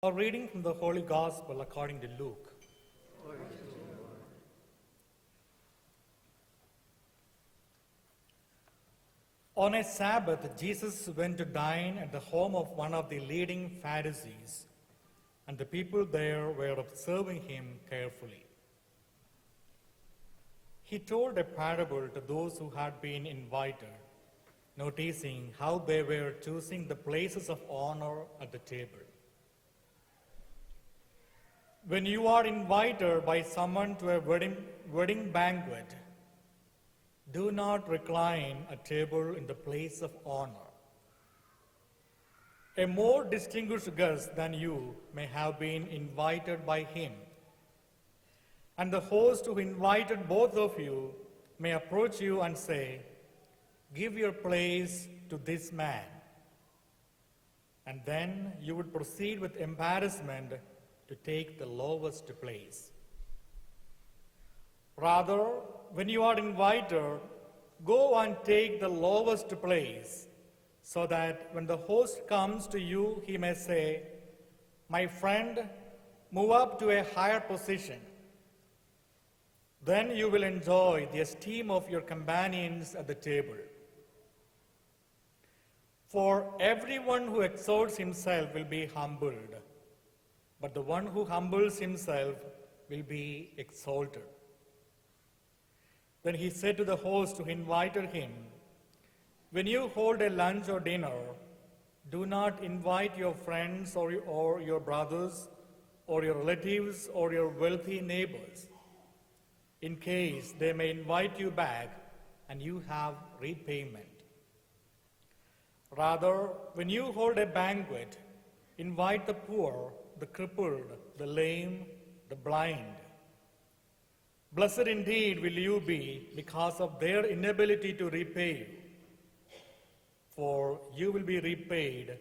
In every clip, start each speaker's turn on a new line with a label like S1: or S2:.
S1: A reading from the Holy Gospel according to Luke. On a Sabbath, Jesus went to dine at the home of one of the leading Pharisees, and the people there were observing him carefully. He told a parable to those who had been invited, noticing how they were choosing the places of honor at the table. When you are invited by someone to a wedding banquet, do not recline at table in the place of honor. A more distinguished guest than you may have been invited by him, and the host who invited both of you may approach you and say, "Give your place to this man." And then you would proceed with embarrassment to take the lowest place. Rather, when you are invited, go and take the lowest place, so that when the host comes to you, he may say, "My friend, move up to a higher position." Then you will enjoy the esteem of your companions at the table. For everyone who exalts himself will be humbled, but the one who humbles himself will be exalted. Then he said to the host who invited him, "When you hold a lunch or dinner, do not invite your friends or your brothers or your relatives or your wealthy neighbors, in case they may invite you back and you have repayment. Rather, when you hold a banquet, invite the poor, the crippled, the lame, the blind. Blessed indeed will you be because of their inability to repay you, for you will be repaid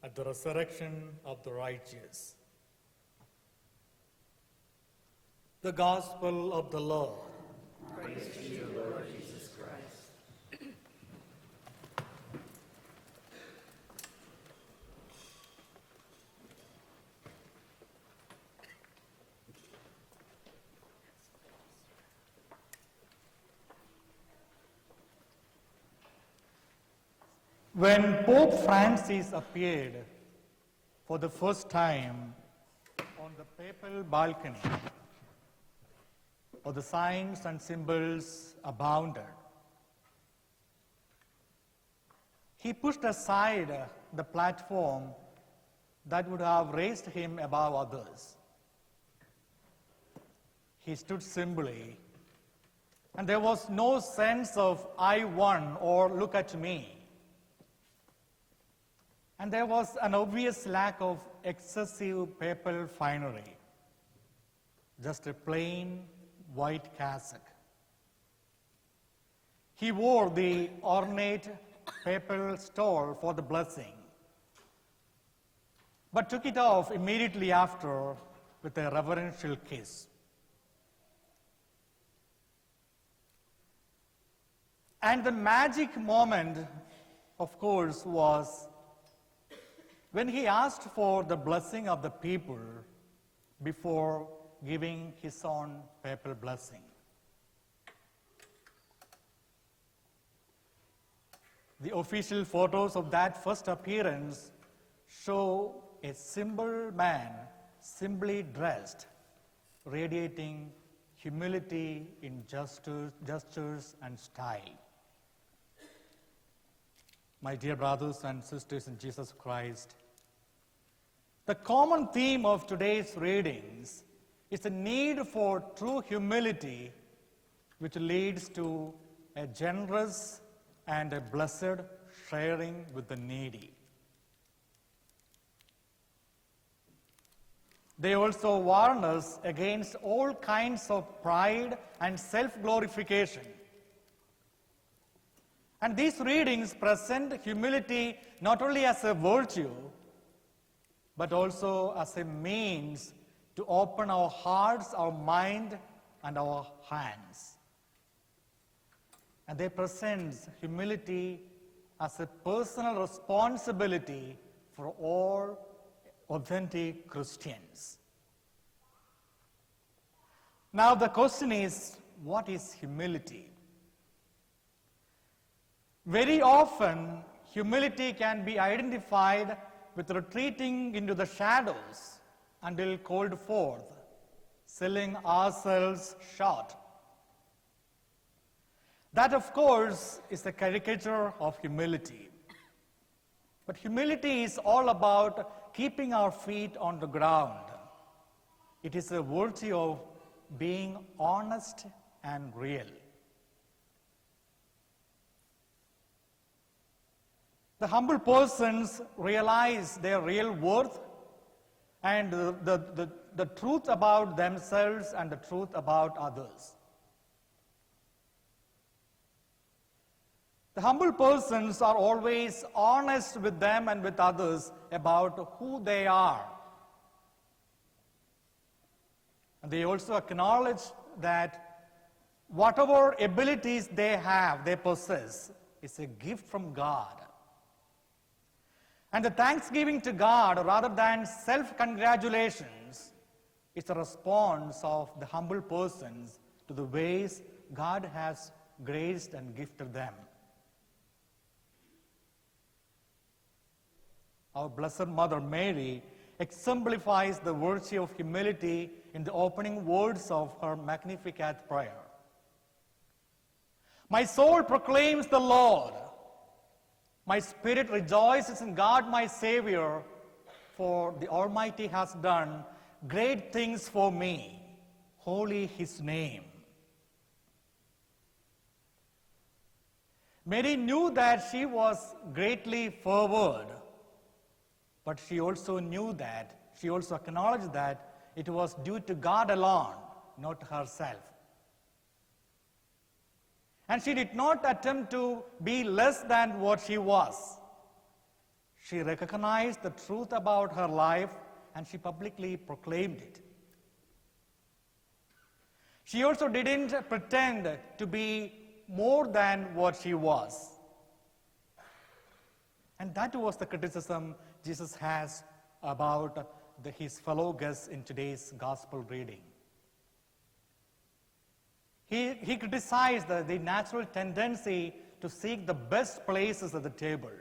S1: at the resurrection of the righteous." The Gospel of the Lord.
S2: Praise to you, Lord Jesus Christ.
S1: When Pope Francis appeared for the first time on the papal balcony, the signs and symbols abounded. He pushed aside the platform that would have raised him above others. He stood simply, and there was no sense of "I won" or "look at me." And there was an obvious lack of excessive papal finery, just a plain white cassock. He wore the ornate papal stole for the blessing, but took it off immediately after with a reverential kiss. And the magic moment, of course, was when he asked for the blessing of the people before giving his own papal blessing. The official photos of that first appearance show a simple man, simply dressed, radiating humility in gestures and style. My dear brothers and sisters in Jesus Christ, the common theme of today's readings is the need for true humility, which leads to a generous and a blessed sharing with the needy. They also warn us against all kinds of pride and self-glorification. And these readings present humility not only as a virtue, but also as a means to open our hearts, our mind, and our hands. And they present humility as a personal responsibility for authentic Christians. Now the question is, what is humility? Very often, humility can be identified with retreating into the shadows until called forth, selling ourselves short. That, of course, is a caricature of humility. But humility is all about keeping our feet on the ground. It is a virtue of being honest and real. The humble persons realize their real worth and the truth about themselves and the truth about others. The humble persons are always honest with them and with others about who they are. And they also acknowledge that whatever abilities they have, they possess, is a gift from God. And the thanksgiving to God, rather than self-congratulations, is a response of the humble persons to the ways God has graced and gifted them. Our Blessed Mother Mary exemplifies the virtue of humility in the opening words of her Magnificat prayer. My soul proclaims the Lord. My spirit rejoices in God my Savior, for the Almighty has done great things for me. Holy His name. Mary knew that she was greatly favored, but she also acknowledged that it was due to God alone, not to herself. And she did not attempt to be less than what she was. She recognized the truth about her life and she publicly proclaimed it. She also didn't pretend to be more than what she was. And that was the criticism Jesus has about his fellow guests in today's gospel reading. He criticized the natural tendency to seek the best places at the table.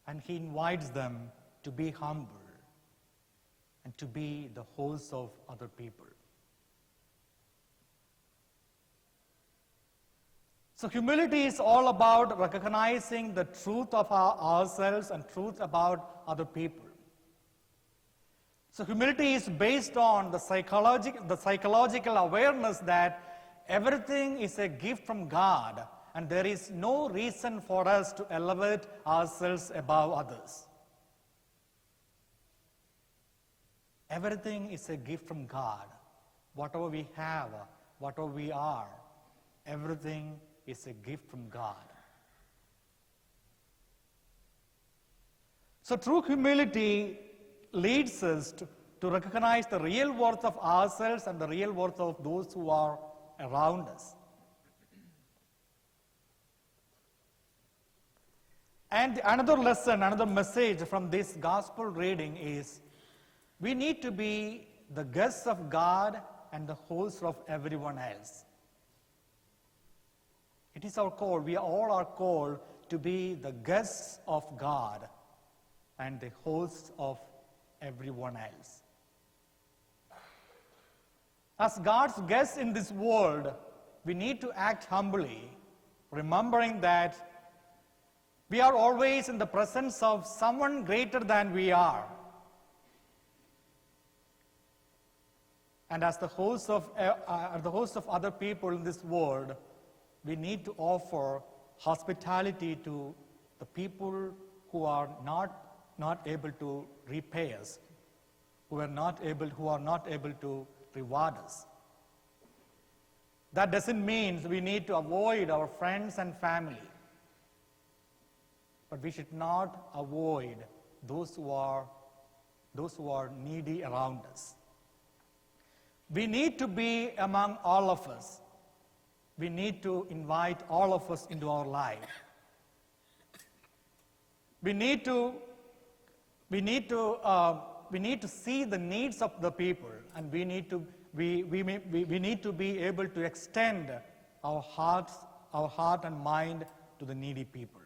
S1: And he invites them to be humble and to be the hosts of other people. So humility is all about recognizing the truth of ourselves and truth about other people. So humility is based on the psychological awareness that everything is a gift from God and there is no reason for us to elevate ourselves above others. Everything is a gift from God. Whatever we have, whatever we are, everything is a gift from God. So true humility leads us to recognize the real worth of ourselves and the real worth of those who are around us. And another lesson, another message from this gospel reading is we need to be the guests of God and the hosts of everyone else. It is our call. We all are called to be the guests of God and the hosts of everyone else. As God's guests in this world, we need to act humbly, remembering that we are always in the presence of someone greater than we are. And as the host of other people in this world, we need to offer hospitality to the people who are not able to repay us, who are not able to reward us. That doesn't mean we need to avoid our friends and family, but we should not avoid those who are needy around us. We need to be among all of us. We need to invite all of us into our life. We need to we need to see the needs of the people, and we need to be able to extend our heart and mind to the needy people.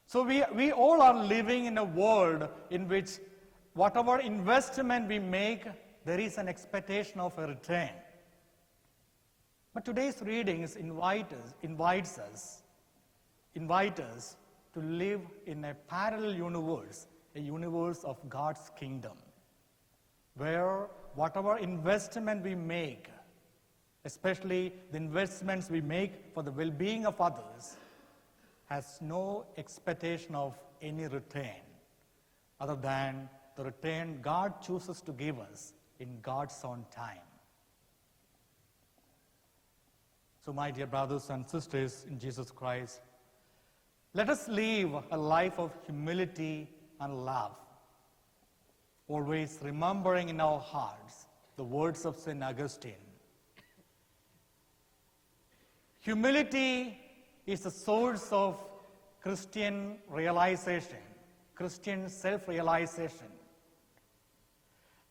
S1: So we all are living in a world in which whatever investment we make, there is an expectation of a return. But today's readings invite us to live in a parallel universe, a universe of God's kingdom, where whatever investment we make, especially the investments we make for the well-being of others, has no expectation of any return other than the return God chooses to give us in God's own time. So, my dear brothers and sisters in Jesus Christ, let us live a life of humility and love, always remembering in our hearts the words of St. Augustine. Humility is the source of Christian realization, Christian self-realization.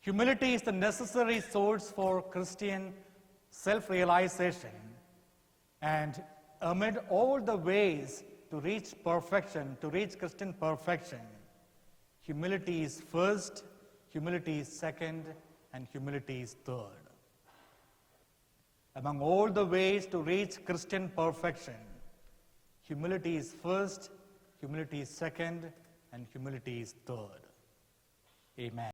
S1: Humility is the necessary source for Christian self-realization, and amid all the ways to reach perfection, to reach Christian perfection, humility is first, humility is second, and humility is third. Among all the ways to reach Christian perfection, humility is first, humility is second, and humility is third. Amen.